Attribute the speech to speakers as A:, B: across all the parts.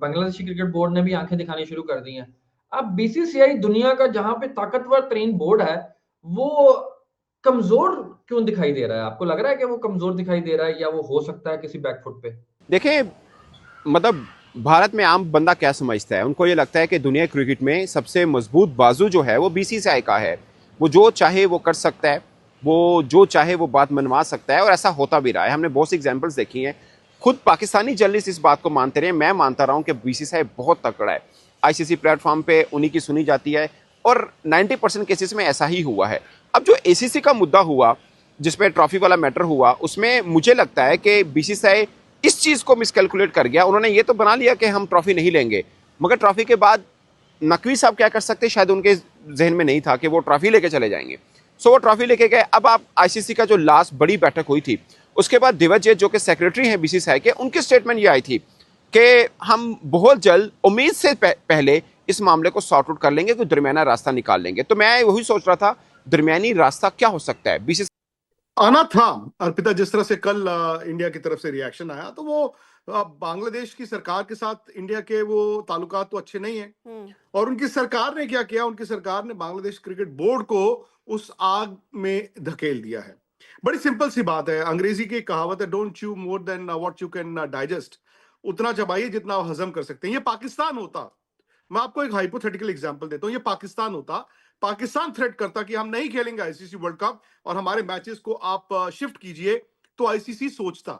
A: Bangladeshi cricket board ने भी आंखें दिखानी शुरू कर दी हैं। अब बीसीसीआई दुनिया का जहां पे ताकतवर तरीन बोर्ड है, वो कमजोर क्यों दिखाई दे रहा है? आपको लग रहा है कि वो कमजोर दिखाई दे रहा है, या वो हो सकता है किसी बैकफुट पे?
B: देखें, मतलब भारत में आम बंदा क्या समझता है, उनको ये लगता है कि दुनिया क्रिकेट में सबसे मजबूत बाजू जो है वो बीसीसीआई का है। वो जो चाहे वो कर सकता है, वो जो चाहे वो बात मनवा सकता है, और ऐसा होता भी रहा है। हमने बहुत सी एग्जांपल्स देखी हैं। खुद पाकिस्तानी जर्नलिस्ट इस बात को मानते रहे, मैं मानता रहा हूं कि बीसीसीआई बहुत तकड़ा है। आईसीसी प्लेटफॉर्म पे उन्हीं की सुनी जाती है, और 90% केसेस में ऐसा ही हुआ है। अब जो एसीसी का मुद्दा हुआ, जिसमें ट्रॉफी वाला मैटर हुआ, उसमें मुझे लगता है कि बीसीसीआई इस चीज को मिसकैलकुलेट कर गया। उन्होंने ये तो बना लिया कि हम ट्रॉफी नहीं लेंगे, मगर ट्रॉफी के बाद नकवी साहब क्या कर सकते, शायद उनके जहन में नहीं था कि वो ट्रॉफी लेके चले जाएंगे। सो वो ट्रॉफी लेके गए। अब आप आईसीसी का जो लास्ट बड़ी बैठक हुई थी, उसके बाद दिग्विजय जो कि सेक्रेटरी हैं बीसीसीआई के, उनकी स्टेटमेंट ये आई थी कि हम बहुत जल्द, उम्मीद से पहले इस मामले को सॉर्ट आउट कर लेंगे, कोई दरमियाना रास्ता निकाल लेंगे। तो मैं वही सोच रहा था, दरमियानी रास्ता क्या हो सकता है बीसीसीआई
C: आना था। अर्पिता, जिस तरह से कल इंडिया की तरफ से रिएक्शन आया, तो वो बांग्लादेश की सरकार के साथ इंडिया के वो ताल्लुकात तो अच्छे नहीं है। और उनकी सरकार ने क्या किया, उनकी सरकार ने बांग्लादेश क्रिकेट बोर्ड को उस आग में धकेल दिया है। बड़ी सिंपल सी बात है, अंग्रेजी की कहावत है, don't chew more than what you can digest. उतना चबाइए जितना आप हजम कर सकते हैं। ये पाकिस्तान होता, मैं आपको एक हाइपोथेटिकल एग्जांपल देता हूं, ये पाकिस्तान होता, पाकिस्तान थ्रेट करता कि हम नहीं खेलेंगे आईसीसी वर्ल्ड कप और हमारे मैचेस को आप शिफ्ट कीजिए, तो आईसीसी सोचता।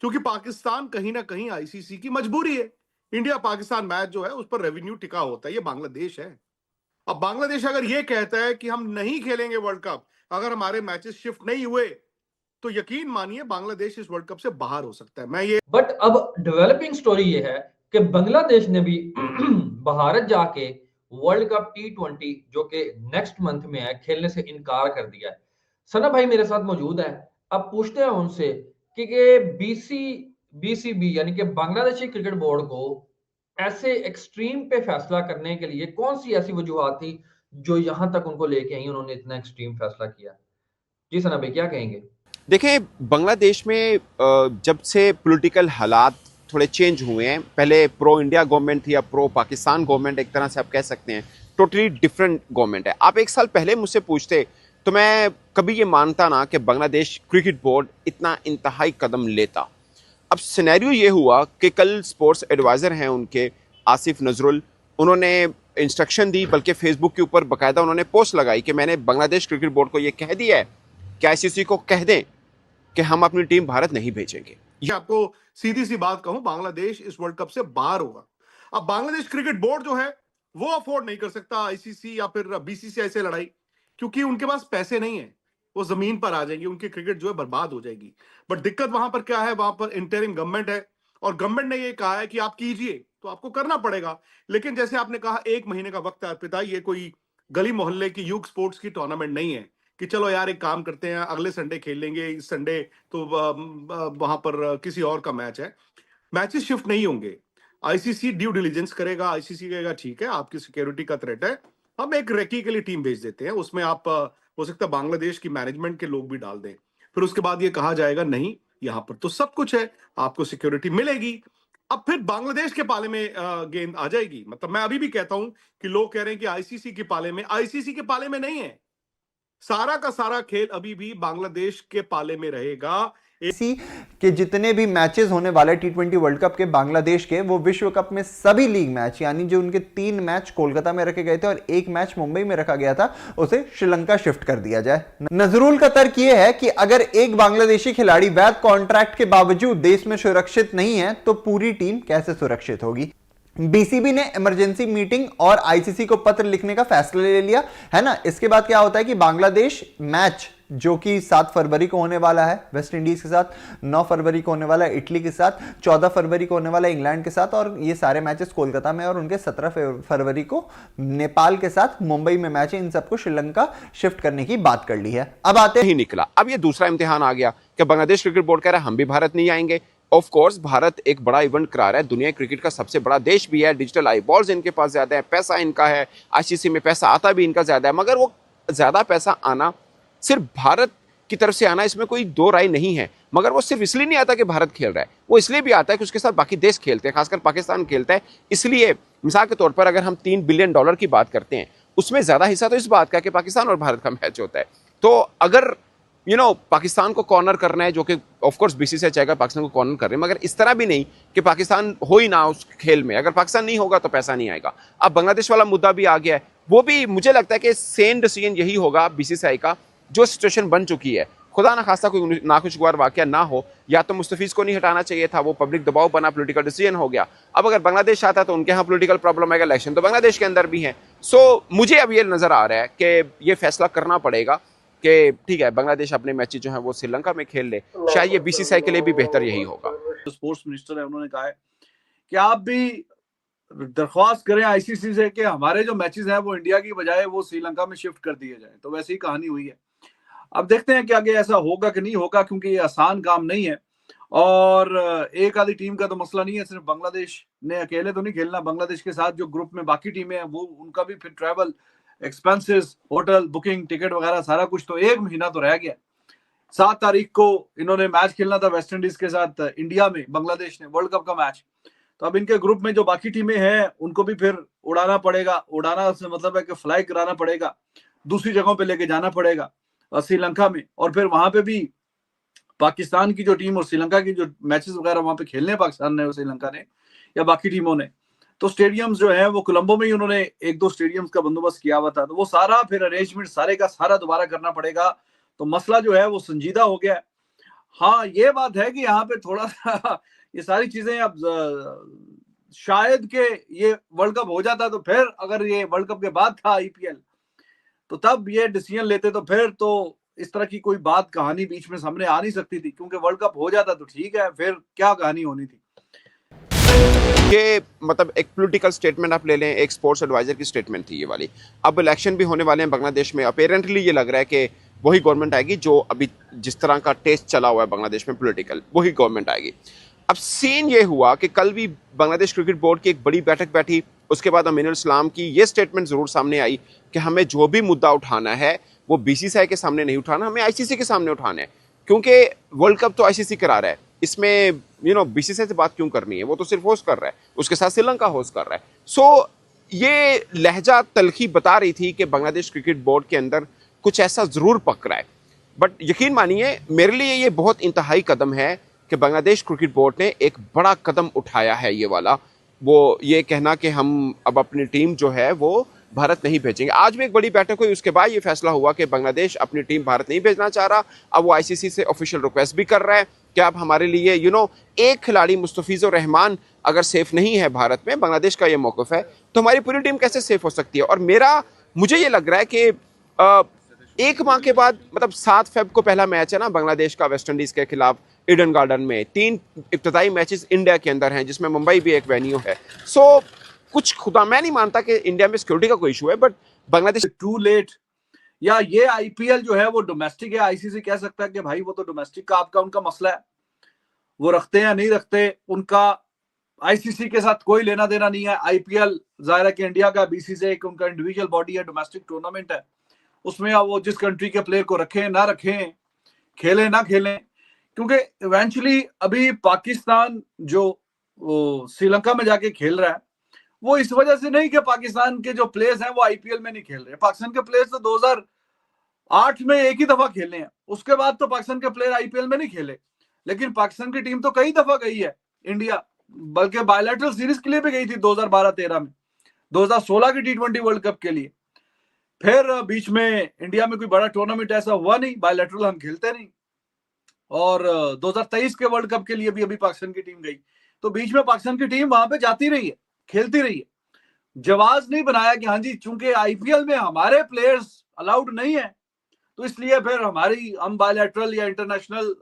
C: क्योंकि पाकिस्तान कहीं ना कहीं आईसीसी की मजबूरी है। इंडिया पाकिस्तान मैच जो है उस पर रेवेन्यू टिका होता है, ये बांग्लादेश है। अब बांग्लादेश अगर ये कहता है कि हम नहीं खेलेंगे वर्ल्ड कप अगर हमारे मैचेस शिफ्ट नहीं हुए, तो यकीन मानिए बांग्लादेश इस वर्ल्ड कप से बाहर हो सकता है। मैं ये
A: बट अब डेवलपिंग स्टोरी ये है कि बांग्लादेश ने भी भारत जाके वर्ल्ड कप T20 जो कि नेक्स्ट मंथ में है, खेलने से इनकार कर दिया है। सना भाई मेरे साथ मौजूद है। अब पूछते हैं उनसे कि बीसीबी यानी कि बांग्लादेशी क्रिकेट बोर्ड को ऐसे एक्सट्रीम पे फैसला करने के लिए कौन सी ऐसी वजूहत थी जो यहां तक उनको लेके आई, उन्होंने इतना एक्सट्रीम फैसला किया? जी सना भाई, क्या कहेंगे?
B: देखें, बांग्लादेश में जब से पॉलिटिकल हालात थोड़े चेंज हुए हैं, पहले प्रो इंडिया गवर्नमेंट थी, अब प्रो पाकिस्तान गवर्नमेंट, एक तरह से आप कह सकते हैं टोटली डिफरेंट गवर्नमेंट है। आप एक साल पहले मुझसे पूछते तो मैं कभी ये मानता ना कि बांग्लादेश क्रिकेट बोर्ड इतना इंतहाई कदम लेता। अब सिनेरियो ये हुआ कि कल स्पोर्ट्स एडवाइजर हैं उनके, आसिफ नजरुल, उन्होंने इंस्ट्रक्शन दी, बल्कि फेसबुक के ऊपर बाकायदा उन्होंने पोस्ट लगाई कि मैंने बांग्लादेश क्रिकेट बोर्ड को ये कह दिया है कि आईसीसी को कह दें कि हम अपनी टीम भारत नहीं भेजेंगे।
C: ये आपको सीधी सी बात कहूं, बांग्लादेश इस वर्ल्ड कप से बाहर होगा। अब बांग्लादेश क्रिकेट बोर्ड जो है वो अफोर्ड नहीं कर सकता आईसीसी या फिर बीसीसीआई से लड़ाई, क्योंकि उनके पास पैसे नहीं है। वो जमीन पर आ जाएंगी, उनकी क्रिकेट जो है बर्बाद हो जाएगी। बट दिक्कत वहां पर क्या है, वहां पर इंटरिम गवर्नमेंट है, और गवर्नमेंट ने ये कहा है कि आप कीजिए, तो आपको करना पड़ेगा। लेकिन जैसे आपने कहा, 1 महीने का वक्त है अर्पिता, ये कोई गली मोहल्ले की यूथ स्पोर्ट्स की टूर्नामेंट नहीं है कि चलो यार एक काम करते हैं, अगले संडे खेल लेंगे, इस संडे तो वहां पर किसी और का मैच है। मैचेस शिफ्ट नहीं होंगे। आईसीसी ड्यू डिलीजेंस करेगा, आईसीसी कहेगा ठीक है आपकी सिक्योरिटी का थ्रेट है, हम एक रेकी के लिए टीम भेज देते हैं, उसमें आप हो सकता है बांग्लादेश की मैनेजमेंट के लोग भी डाल दें। फिर उसके बाद ये कहा जाएगा नहीं, यहाँ पर तो सब कुछ है, आपको सिक्योरिटी मिलेगी। अब फिर बांग्लादेश के पाले में गेंद आ जाएगी। मतलब मैं अभी भी कहता हूं कि लोग कह रहे हैं कि आईसीसी के पाले में, आईसीसी के पाले में नहीं है। सारा का सारा खेल अभी भी बांग्लादेश के पाले में रहेगा।
D: इसी के जितने भी मैचेस होने वाले T20 वर्ल्ड कप के बांग्लादेश के, वो विश्व कप में सभी लीग मैच, यानी जो उनके 3 मैच कोलकाता में रखे गए थे और 1 मैच मुंबई में रखा गया था, उसे श्रीलंका शिफ्ट कर दिया जाए। नजरुल का तर्क यह है कि अगर एक बांग्लादेशी खिलाड़ी वैध कॉन्ट्रैक्ट के बावजूद देश में सुरक्षित नहीं है, तो पूरी टीम कैसे सुरक्षित होगी। बीसीबी ने इमरजेंसी मीटिंग और आईसीसी को पत्र लिखने का फैसला ले लिया है ना। इसके बाद क्या होता है कि बांग्लादेश मैच जो कि 7 फरवरी को होने वाला है वेस्ट इंडीज के साथ, 9 फरवरी को होने वाला है इटली के साथ, 14 फरवरी को होने वाला है इंग्लैंड के साथ, और ये सारे मैचेस कोलकाता में, और उनके 17 फरवरी को नेपाल के साथ मुंबई में मैच है। इन सबको श्रीलंका शिफ्ट करने की बात कर ली है। अब आते
B: ही निकला। अब ये दूसरा इम्तिहान आ गया कि बांग्लादेश क्रिकेट बोर्ड कह रहा है हम भी भारत नहीं आएंगे। ऑफ कोर्स भारत एक बड़ा इवेंट करा रहा है, दुनिया क्रिकेट का सबसे बड़ा देश भी है, डिजिटल आई बॉल्स इनके पास ज्यादा है, पैसा इनका है, आईसीसी में पैसा आता भी इनका ज्यादा है, मगर वो ज्यादा पैसा आना सिर्फ भारत की तरफ से आना, इसमें कोई दो राय नहीं है। मगर वो सिर्फ इसलिए नहीं आता कि भारत खेल रहा है, वो इसलिए भी आता है कि उसके साथ बाकी देश खेलते हैं, खासकर पाकिस्तान खेलता है। इसलिए मिसाल के तौर पर अगर हम $3 बिलियन की बात करते हैं, उसमें ज़्यादा हिस्सा तो इस बात का कि पाकिस्तान और भारत का मैच होता है। तो अगर पाकिस्तान को कॉर्नर करना है, जो कि ऑफ कोर्स बीसीसीआई चाहेगा पाकिस्तान को कॉर्नर कर रहे हैं, मगर इस तरह भी नहीं कि पाकिस्तान हो ही ना उस खेल में। अगर पाकिस्तान नहीं होगा तो पैसा नहीं आएगा। अब बांग्लादेश वाला मुद्दा भी आ गया है, वो भी मुझे लगता है कि सेम डिसीजन यही होगा बीसीसीआई का। जो सिचुएशन बन चुकी है, खुदा ना खास्ता कोई नाखुशगवार वाकया ना हो, या तो मुस्तफीज को नहीं हटाना चाहिए था, वो पब्लिक दबाव बना, पॉलिटिकल डिसीजन हो गया। अब अगर बांग्लादेश आता तो उनके यहाँ पॉलिटिकल प्रॉब्लम आएगा, इलेक्शन तो बांग्लादेश के अंदर भी है। सो मुझे अब ये नजर आ रहा है कि ये फैसला करना पड़ेगा कि ठीक है, बांग्लादेश अपने मैचेस जो है वो श्रीलंका में खेल ले। शायद ये बीसीसीआई के लिए भी बेहतर यही होगा।
E: स्पोर्ट्स मिनिस्टर है, उन्होंने कहा है कि आप भी दरख्वास्त करें आईसीसी से कि हमारे जो मैचेस हैं वो इंडिया की बजाय वो श्रीलंका में शिफ्ट कर दिए जाए। तो वैसी ही कहानी हुई है। अब देखते हैं कि आगे ऐसा होगा कि नहीं होगा, क्योंकि ये आसान काम नहीं है और एक आधी टीम का तो मसला नहीं है। सिर्फ बांग्लादेश ने अकेले तो नहीं खेलना, बांग्लादेश के साथ जो ग्रुप में बाकी टीमें हैं वो उनका भी फिर travel expenses, hotel booking, ticket वगैरह सारा कुछ, तो 1 महीना तो रह गया। 7 तारीख को इन्होंने मैच खेलना था वेस्ट इंडीज के साथ इंडिया में, बांग्लादेश ने, वर्ल्ड कप का मैच। तो अब इनके ग्रुप में जो बाकी टीमें हैं उनको भी फिर उड़ाना पड़ेगा। उड़ाना से मतलब है कि फ्लाई कराना पड़ेगा, दूसरी जगहों पे लेके जाना पड़ेगा श्रीलंका में, और फिर वहां पे भी पाकिस्तान की जो टीम और श्रीलंका की जो मैचेस वगैरह वहां पे खेलने पाकिस्तान ने और श्रीलंका ने या बाकी टीमों ने, तो स्टेडियम्स जो है वो कोलंबो में ही उन्होंने 1-2 स्टेडियम्स का बंदोबस्त किया हुआ था। तो वो सारा फिर अरेंजमेंट सारे का सारा दोबारा करना पड़ेगा। तो मसला जो है वो संजीदा हो गया है। हाँ, ये बात है कि यहाँ पे थोड़ा सा ये सारी चीजें अब शायद के ये वर्ल्ड कप हो जाता तो फिर, अगर ये वर्ल्ड कप के बाद था आईपीएल, तो तब ये डिसीजन लेते तो फिर तो इस तरह की कोई बात कहानी बीच में सामने आ नहीं सकती थी, क्योंकि वर्ल्ड कप हो जाता तो ठीक है, फिर क्या कहानी होनी थी।
B: ये मतलब एक पॉलिटिकल स्टेटमेंट आप ले लें, एक स्पोर्ट्स एडवाइजर की स्टेटमेंट थी ये वाली। अब इलेक्शन भी होने वाले हैं बांग्लादेश में। अपेरेंटली ये लग रहा है कि वही गवर्नमेंट आएगी जो अभी जिस तरह का टेस्ट चला हुआ है बांग्लादेश में पॉलिटिकल, वही गवर्नमेंट आएगी। अब सीन ये हुआ कि कल भी बांग्लादेश क्रिकेट बोर्ड की एक बड़ी बैठक बैठी, उसके बाद अमीनुल इस्लाम की ये स्टेटमेंट जरूर सामने आई कि हमें जो भी मुद्दा उठाना है वो बीसीसीआई के सामने नहीं उठाना, हमें आईसीसी के सामने उठाना है, क्योंकि वर्ल्ड कप तो आईसीसी करा रहा है। इसमें बीसीसीआई से बात क्यों करनी है, वो तो सिर्फ होस्ट कर रहा है, उसके साथ श्रीलंका होस्ट कर रहा है। सो ये लहजा तलखी बता रही थी कि बांग्लादेश क्रिकेट बोर्ड के अंदर कुछ ऐसा जरूर पक रहा है। बट यकीन मानिए मेरे लिए ये बहुत इंतहाई कदम है कि बांग्लादेश क्रिकेट बोर्ड ने एक बड़ा कदम उठाया है ये वाला, वो ये कहना कि हम अब अपनी टीम जो है वो भारत नहीं भेजेंगे। आज भी एक बड़ी बैठक हुई, उसके बाद ये फैसला हुआ कि बांग्लादेश अपनी टीम भारत नहीं भेजना चाह रहा। अब वो आईसीसी से ऑफिशियल रिक्वेस्ट भी कर रहा है कि आप हमारे लिए एक खिलाड़ी मुस्तफिजुर रहमान अगर सेफ नहीं है भारत में, बांग्लादेश का ये मौक़िफ़ है, तो हमारी पूरी टीम कैसे सेफ हो सकती है। और मुझे ये लग रहा है कि 1 माह के बाद, मतलब 7 फ़रवरी को पहला मैच है ना बांग्लादेश का वेस्ट इंडीज़ के खिलाफ ईडन गार्डन में। 3 इब्तदाई मैचेस इंडिया के अंदर हैं, जिसमें मुंबई भी एक वेन्यू है। सो कुछ खुदा, मैं नहीं मानता कि इंडिया में सिक्योरिटी का कोई इशू है, बट बांग्लादेश
E: टू लेट, या ये आईपीएल जो है वो डोमेस्टिक है। आईसीसी कह सकता है कि भाई वो तो डोमेस्टिक का आपका उनका मसला है, वो रखते हैं नहीं रखते, उनका आईसीसी के साथ कोई लेना देना नहीं है। आईपीएल जाहिर है कि इंडिया का, बीसीसीआई एक उनका इंडिविजुअल बॉडी है, डोमेस्टिक टूर्नामेंट है, उसमें अब वो जिस कंट्री के प्लेयर को रखें ना रखें, खेलें ना खेलें, क्योंकि इवेंचुअली अभी पाकिस्तान जो श्रीलंका में जाके खेल रहा है वो इस वजह से नहीं कि पाकिस्तान के जो प्लेयर्स हैं वो आईपीएल में नहीं खेल रहे। पाकिस्तान के प्लेयर्स तो 2008 में एक ही दफा खेले हैं, उसके बाद तो पाकिस्तान के प्लेयर आईपीएल में नहीं खेले। लेकिन पाकिस्तान की टीम तो कई दफा गई है इंडिया, बल्कि बायलैटरल सीरीज के लिए भी गई थी 2012-13 में, 2016 की टी20 वर्ल्ड कप के लिए। फिर बीच में इंडिया में कोई बड़ा टूर्नामेंट ऐसा हुआ नहीं, बायलैटरल हम खेलते नहीं, और 2023 के वर्ल्ड कप के लिए भी अभी पाकिस्तान की टीम गई। तो बीच में पाकिस्तान की टीम वहां पे जाती रही है, खेलती रही है। जवाब नहीं बनाया कि हाँ जी चूंकि आईपीएल में हमारे प्लेयर्स अलाउड नहीं है तो इसलिए फिर हम बायलैटरल या इंटरनेशनल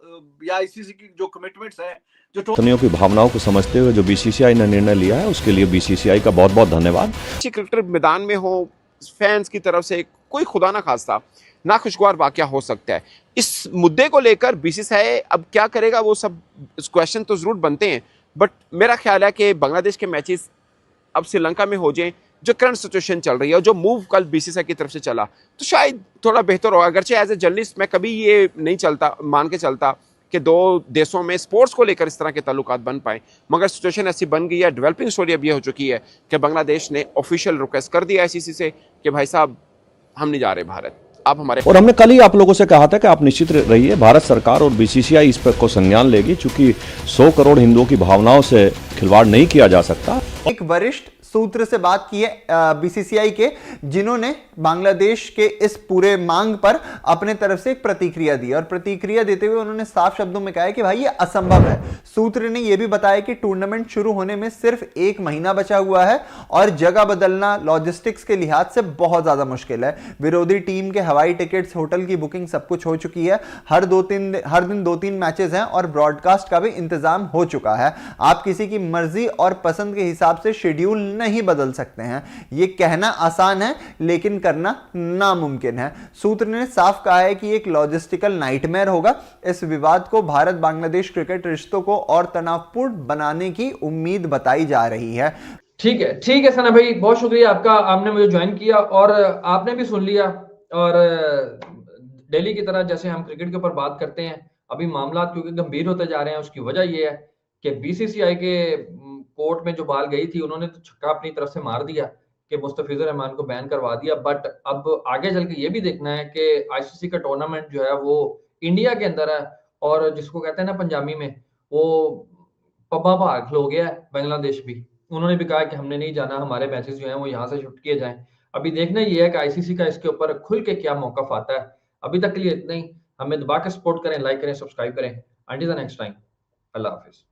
E: या आईसीसी की जो कमिटमेंट्स हैं, जो
F: कंपनियों की भावनाओं को समझते हुए जो बीसीसीआई ने निर्णय लिया है, उसके लिए बीसीसीआई का बहुत बहुत धन्यवाद।
B: क्रिकेटर मैदान में हो, फैंस की तरफ से कोई खुदा ना खास्ता नाखुशगवार वाकया हो सकता है। इस मुद्दे को लेकर बीसीसीआई अब क्या करेगा, वो सब क्वेश्चन तो जरूर बनते हैं। बट मेरा ख्याल है कि बांग्लादेश के मैचेस अब श्रीलंका में हो जाएं, जो करंट सिचुएशन चल रही है और जो मूव कल बीसीसीआई की तरफ से चला, तो शायद थोड़ा बेहतर होगा। अगरचे एज ए जर्नलिस्ट मैं कभी ये नहीं चलता मान के चलता कि दो देशों में स्पोर्ट्स को लेकर इस तरह के ताल्लुकात बन पाए, मगर सिचुएशन ऐसी बन गई है। डेवलपिंग स्टोरी अब ये हो चुकी है कि बांग्लादेश ने ऑफिशियल रिक्वेस्ट कर दिया आईसीसी से कि भाई साहब हम नहीं जा रहे भारत, आप हमारे।
F: और हमने कल ही आप लोगों से कहा था कि आप निश्चित रहिए, भारत सरकार और बीसीसीआई इस पर को संज्ञान लेगी, चूंकि 100 करोड़ हिंदुओं की भावनाओं से खिलवाड़ नहीं किया जा सकता।
D: एक वरिष्ठ सूत्र से बात की है बीसीसीआई के, जिन्होंने बांग्लादेश के इस पूरे मांग पर अपने तरफ से एक प्रतिक्रिया दी, और प्रतिक्रिया देते हुए उन्होंने साफ शब्दों में कहा है कि भाई ये असंभव है। सूत्र ने यह भी बताया कि टूर्नामेंट शुरू होने में सिर्फ 1 महीना बचा हुआ है और जगह बदलना लॉजिस्टिक्स के लिहाज से बहुत ज्यादा मुश्किल है। विरोधी टीम के हवाई टिकट्स, होटल की बुकिंग सब कुछ हो चुकी है। हर दिन 2-3 मैचेस हैं और ब्रॉडकास्ट का भी इंतजाम हो चुका है। आप किसी की मर्जी और पसंद के हिसाब से शेड्यूल नहीं बदल सकते हैं। यह कहना आसान है लेकिन करना नामुमकिन है। सूत्र ने साफ कहा है कि एक लॉजिस्टिकल नाइटमेयर होगा। इस विवाद को भारत बांग्लादेश क्रिकेट रिश्तों को और तनावपूर्ण बनाने की उम्मीद बताई जा रही है।
A: ठीक है सना भाई, बहुत शुक्रिया आपका, आपने मुझे ज्वाइन किया और आपने भी सुन लिया। और दिल्ली की तरह जैसे हम क्रिकेट के ऊपर बात करते हैं, अभी मामला क्योंकि गंभीर होते जा रहे हैं, उसकी वजह यह है कि बीसीसीआई के कोर्ट में जो बाल गई थी, उन्होंने तो छक्का अपनी तरफ से मार दिया कि मुस्तफिजुर रहमान को बैन करवा दिया। बट अब आगे चल के ये भी देखना है कि आईसीसी का टूर्नामेंट जो है वो इंडिया के अंदर है, और जिसको कहते हैं ना पंजाबी में, वो पब्बा भाग खलो गया है बांग्लादेश भी। उन्होंने भी कहा कि हमने नहीं जाना, हमारे मैचेस जो हैं वो यहाँ से शिफ्ट किए जाएं। अभी देखना ये है कि आईसीसी का इसके ऊपर खुल के क्या मौकफ आता है। अभी तक के लिए इतना ही। हमें दबा के सपोर्ट करें, लाइक करें, सब्सक्राइब करें। अंटिल द नेक्स्ट टाइम, अल्लाह हाफिज।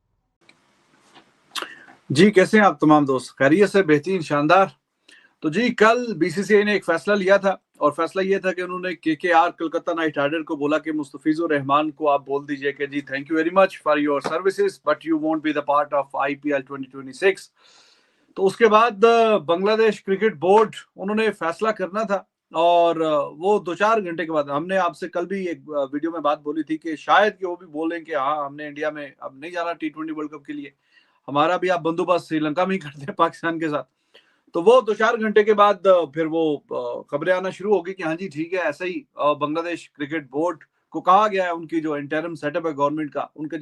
E: जी कैसे हैं आप तमाम दोस्त? खैरियत से? बेहतरीन, शानदार। तो जी कल बीसीसीआई ने एक फैसला लिया था, और फैसला ये था कि उन्होंने केकेआर कोलकाता नाइट राइडर को बोला कि मुस्तफिजुर रहमान को आप बोल दीजिए कि जी thank you very much for your services but you won't be the part of IPL 2026। तो उसके बाद बांग्लादेश क्रिकेट बोर्ड उन्होंने फैसला करना था, और वो 2-4 घंटे के बाद, हमने आपसे कल भी एक वीडियो में बात बोली थी कि शायद कि वो भी बोलें कि हाँ हमने इंडिया में अब नहीं जाना T20 वर्ल्ड कप के लिए, हमारा भी आप बंदोबस्त श्रीलंका में ही करते हैं पाकिस्तान के साथ। तो वो 2-4 घंटे के बाद फिर वो खबरें आना शुरू होगी कि हाँ जी ठीक है, ऐसा ही बांग्लादेश क्रिकेट बोर्ड को कहा गया है, उनकी जो इंटरिम सेटअप है गवर्नमेंट का, उनके